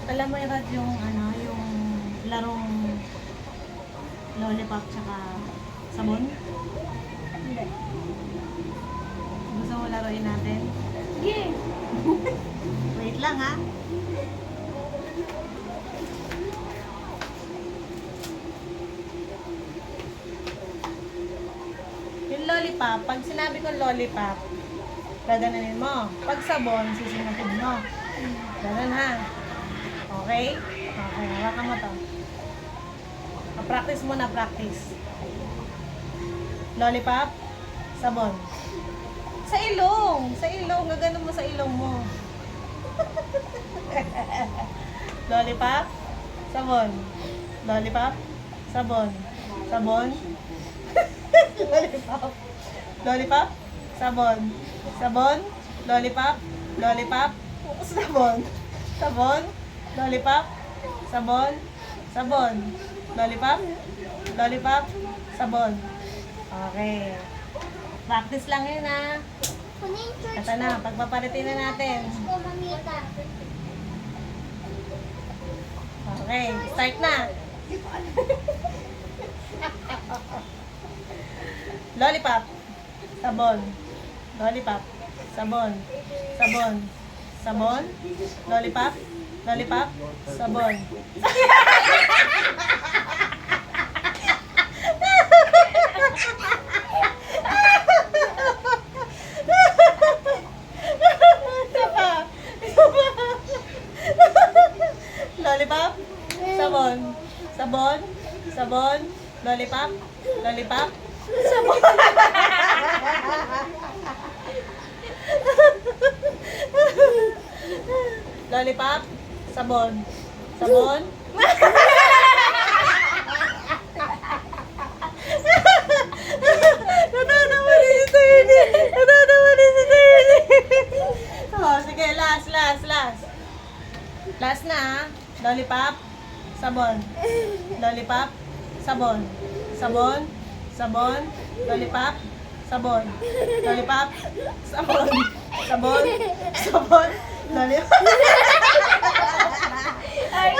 Alam mo yung yung larong lollipop tsaka sabon? Hindi. Gusto mo laruin natin? Sige. Wait lang ha. Yung lollipop, pag sinabi ko lollipop, gaganunin mo. Pag sabon, sisinapid mo. Ganun ha. Okay? Okay, hawakan mo to. Practice mo na, practice. Lollipop, sabon. Sa ilong! Sa ilong, gaganon mo sa ilong mo. Lollipop, sabon. Lollipop, sabon. Sabon. Lollipop. Lollipop, sabon. Sabon, lollipop, lollipop, sabon. Sabon, lollipop, sabon, sabon. Lollipop, lollipop, sabon. Okay. Practice lang yun ha. Ano yung church Kata na, pagpapalitin na natin. ko, mamita? Okay, start na. Lollipop, sabon. Lollipop, sabon. Sabon. Sabon. Lollipop, lollipop, sabon. Lollipop, sabon. Sabon, sabon, lollipop, lollipop, sabon. Lollipop, sabon. Sabon. Natatawa rin si Tony. Natatawa rin si Tony. Oh, sige, last. Last na ha. Lollipop, sabon. Lollipop, sabon. Sabon, sabon, lollipop, sabon. Lollipop, sabon. Sabon, sabon, lollipop. Ay,